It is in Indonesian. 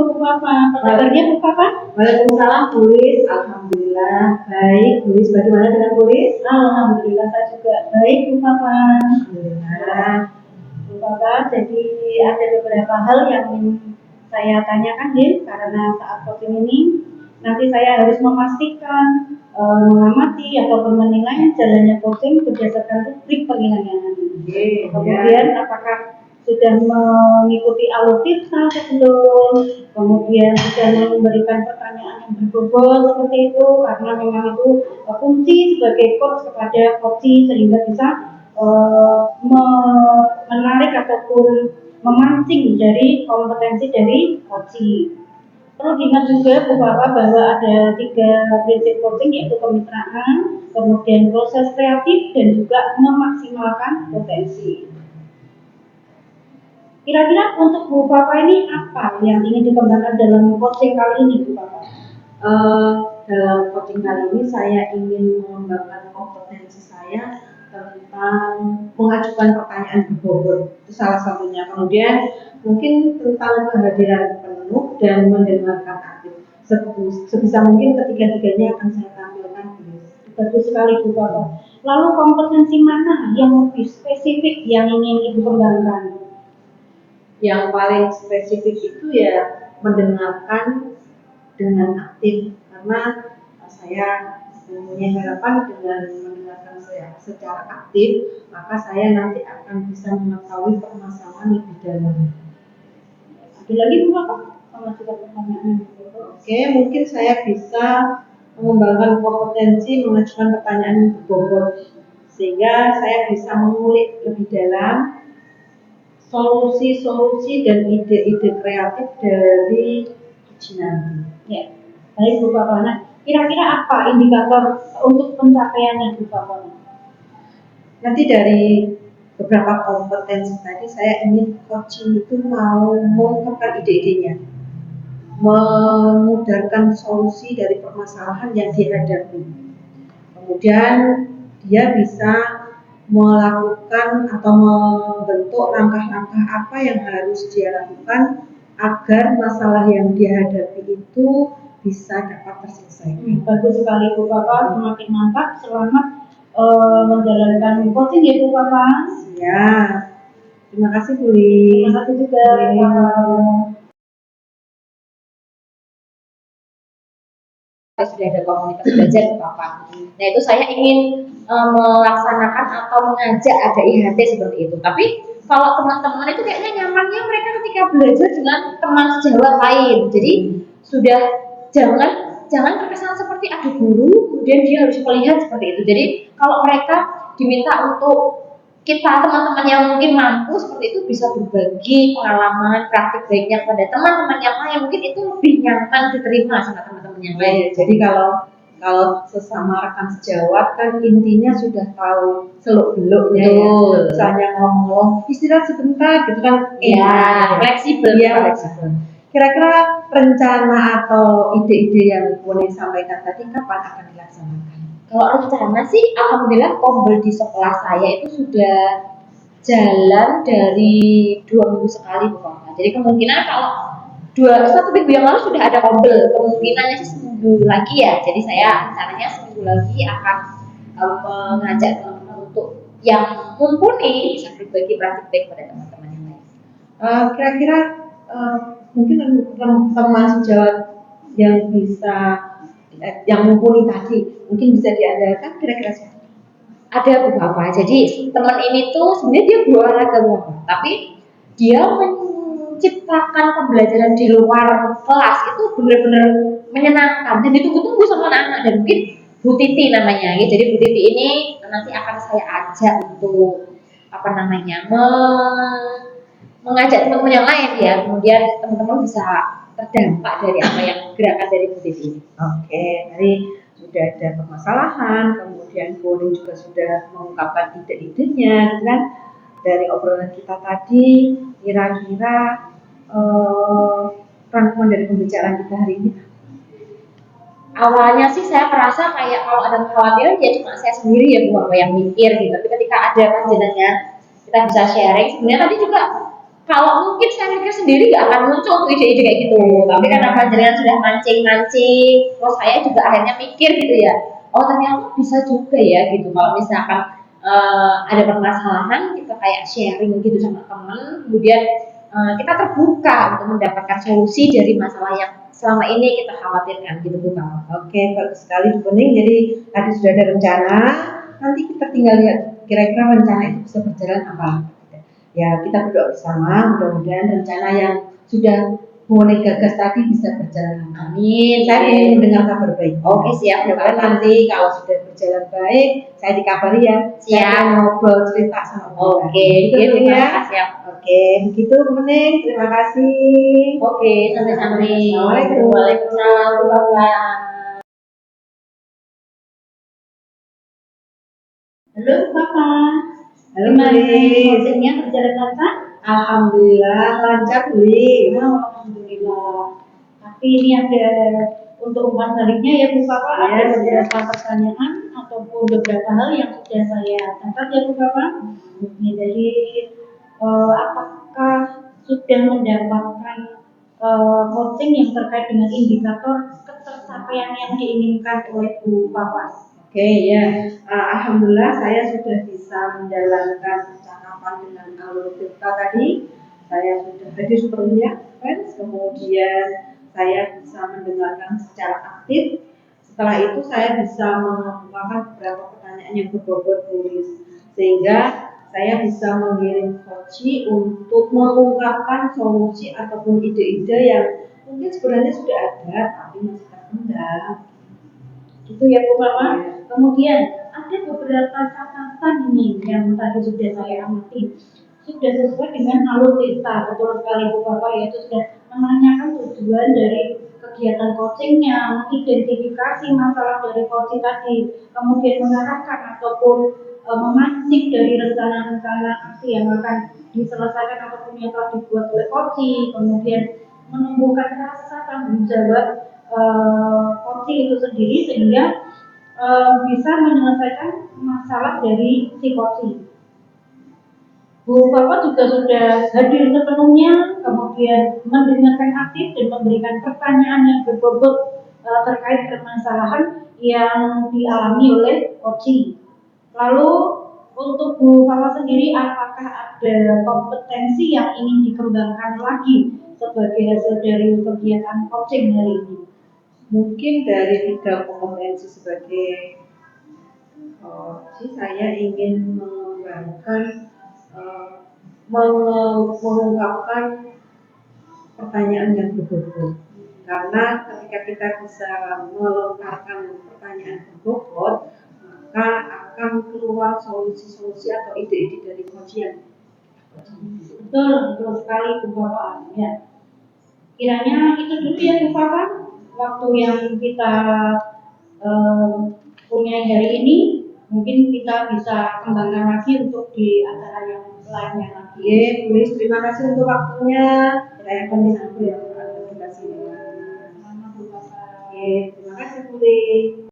Bu Papa. Apa kabarnya Bu Papa? Waalaikumsalam, Bulis. Alhamdulillah baik. Bulis, bagaimana dengan Bulis? Alhamdulillah saya juga baik Bu Papa. Alhamdulillah. Bu Papa, jadi ada beberapa hal yang ingin saya tanyakan nih, karena saat coaching ini nanti saya harus memastikan mengamati atau menilai jalannya coaching berdasarkan rubrik penilaian. Kemudian apakah sudah mengikuti alutsista sebelum, kemudian sudah memberikan pertanyaan yang berbobot seperti itu, karena memang itu kunci sebagai coach kepada coaching sehingga bisa menarik ataupun memancing dari kompetensi dari coaching. Perlu diingat juga Bu Papa bahwa ada 3 prinsip coaching, yaitu kemitraan, kemudian proses kreatif, dan juga memaksimalkan potensi. Kira-kira untuk Bu Papa ini apa yang ingin dikembangkan dalam coaching kali ini Bu Papa? Dalam coaching kali ini saya ingin mengembangkan kompetensi saya tentang mengajukan pertanyaan berbobot, itu salah satunya. Kemudian mungkin tentang kehadiran penuh dan mendengarkan aktif. Sebisa mungkin ketiga-tiganya akan saya tampilkan. Bagus sekali Bu Papa. Lalu kompetensi mana yang lebih spesifik yang ingin Ibu kembangkan? Yang paling spesifik itu ya mendengarkan dengan aktif, karena saya mempunyai harapan dengan mendengarkan saya secara aktif, maka saya nanti akan bisa mengetahui permasalahan lebih dalam. Ada lagi Bu Papa? Mengajukan pertanyaan. Oke, mungkin saya bisa mengembangkan kompetensi mengajukan pertanyaan berbobot, sehingga saya bisa mengulik lebih dalam solusi-solusi dan ide-ide kreatif dari uji nanti. Ya, baik Bu Papa. Nah, kira-kira apa indikator untuk pencapaiannya Bu Papa? Nanti dari beberapa kompetensi tadi saya ingin coaching itu mau mengungkapkan ide-idenya, memudahkan solusi dari permasalahan yang dihadapi. Kemudian dia bisa melakukan atau membentuk langkah-langkah apa yang harus dia lakukan agar masalah yang dia hadapi itu bisa dapat terselesaikan. Bagus sekali Bu Papa, semakin mantap. Selamat menjalankan coaching ya Bu Papa. Ya, terima kasih Buli. Terima kasih juga Bu Papa. Sudah ada komunitas belajar Bu Papa. Nah itu saya ingin melaksanakan atau mengajak ada IHT seperti itu. Tapi kalau teman-teman itu kayaknya nyamannya mereka ketika belajar dengan teman sejawat lain. Jadi sudah jangan terkesan seperti ada guru kemudian dia harus melihat seperti itu. Jadi kalau mereka diminta untuk kita teman-teman yang mungkin mampu seperti itu bisa berbagi pengalaman praktik baiknya kepada teman-teman yang lain, mungkin itu lebih nyaman diterima sama teman-teman yang lain. Jadi kalau sesama rekan sejawat kan intinya sudah tahu seluk-beluknya ya. Misalnya ngomong istirahat sebentar gitu kan. Ya, fleksibel. Ya, fleksibel. Kira-kira rencana atau ide-ide yang boleh sampaikan tadi kapan akan dilaksanakan? Kalau rencana sih alhamdulillah tombol di sekolah saya itu sudah jalan dari 2 minggu sekali Bu Papa. Jadi kemungkinan kalau 1 minggu yang lalu sudah ada tombol, kemungkinannya sih seminggu lagi ya. Jadi saya rencananya seminggu lagi akan mengajak teman-teman untuk yang mumpuni bisa berbagi praktik baik pada teman-teman yang lain. Kira-kira mungkin teman sejawat yang bisa yang mumpuni tadi mungkin bisa diandalkan kira-kira siapa? Ada beberapa. Jadi teman ini tuh sebenarnya dia berolahraga tapi dia menciptakan pembelajaran di luar kelas itu benar-benar menyenangkan dan ditunggu-tunggu sama anak-anak. Dan mungkin Bu Titi namanya ya. Jadi Bu Titi ini nanti akan saya ajak untuk mengajak teman-teman yang lain ya. Kemudian teman-teman bisa terdampak dari apa yang gerakan dari Bu Titi ini. Oke, tadi sudah ada permasalahan, kemudian Pauline juga sudah mengungkapkan ide-idenya, kan? Dari obrolan kita tadi, kira-kira rangkuman dari pembicaraan kita hari ini. Awalnya sih saya merasa kayak kalau ada kekhawatiran ya cuma saya sendiri ya Bu Papa yang mikir gitu. Tapi ketika ada panjenengan kita bisa sharing. Sebenarnya tadi juga kalau mungkin saya mikir sendiri nggak akan muncul tuh ide-ide kayak gitu. Tapi karena panjenengan sudah mancing-mancing, terus saya juga akhirnya mikir gitu ya. Oh ternyata bisa juga ya gitu. Kalau misalkan ada permasalahan kita kayak sharing gitu sama teman, kemudian kita terbuka untuk mendapatkan solusi dari masalah yang selama ini kita khawatirkan gitu Bu Kang. Oke, bagus sekali Bu Kuning. Jadi tadi sudah ada rencana, nanti kita tinggal lihat kira-kira rencana itu bisa berjalan apa. Ya, kita berdoa bersama, mudah-mudahan rencana yang sudah mulai gagas tadi bisa berjalan. Amin. Saya ingin mendengar kabar baik. Oke, siap. Mudah-mudahan nanti kalau sudah berjalan baik, saya dikabari ya. Siap. Saya akan ngobrol cerita sama Bu. Oke, gitu terima ya. kasih. Siap. Oke, begitu Bu Kuning. Terima kasih. Oke, sampai-sampai. Assalamualaikum. Waalaikumsalam warahmatullahi. Halo Bapak. Halo, Gimana Bu. coachingnya berjalan lancar? Alhamdulillah lancar Bu. Alhamdulillah. Tapi ini ada untuk umpan baliknya ya Bu Papa, Iya, ada siap. beberapa pertanyaan ataupun beberapa hal yang sudah saya catat ya Bu Papa. Ini dari apakah sudah mendapatkan coaching yang terkait dengan indikator ketercapaian yang diinginkan oleh Bu Papa? Oke ya, alhamdulillah saya sudah bisa menjalankan percakapan dengan alur tirta tadi. Saya sudah hadir sepenuhnya, friends. Kemudian saya bisa mendengarkan secara aktif. Setelah itu saya bisa mengemukakan beberapa pertanyaan yang berbobot tulis, sehingga saya bisa mengirim coach untuk mengungkapkan solusi ataupun ide-ide yang mungkin sebenarnya sudah ada tapi masih terpendam. Itu ya Bu Mama. Kemudian ada beberapa catatan ini yang tadi sudah saya amati, sudah sesuai dengan alur kita, betul sekali Bu Papa, yaitu sudah menanyakan tujuan dari kegiatan coachingnya, mengidentifikasi masalah dari coaching tadi, kemudian mengarahkan ataupun memancing dari rencana-rencana aksi yang akan diselesaikan ataupun yang telah dibuat oleh coaching, kemudian menumbuhkan rasa tanggung jawab coaching itu sendiri sehingga bisa menyelesaikan masalah dari si coaching. Bu Papa juga sudah hadir sepenuhnya, kemudian mendengarkan aktif dan memberikan pertanyaan yang berbobot terkait permasalahan yang dialami oleh coaching. Lalu untuk Bu Papa sendiri, apakah ada kompetensi yang ingin dikembangkan lagi sebagai hasil dari kegiatan coaching hari ini? Mungkin dari 3 kompetensi sebagai saya ingin mengembangkan mengungkapkan pertanyaan yang berbobot. Karena ketika kita bisa melontarkan pertanyaan berbobot, maka akan keluar solusi-solusi atau ide-ide dari kajian. Betul sekali Bu Papa. Ya. Kiranya itu dulu ya Bu Papa, waktu yang kita punya hari ini, mungkin kita bisa kembangkan lagi untuk di acara yang lainnya lagi. Oke, Bulis, terima kasih untuk waktunya. Saya akan disambut ya. Selamat Bu Papa. Oke, terima kasih Bulis.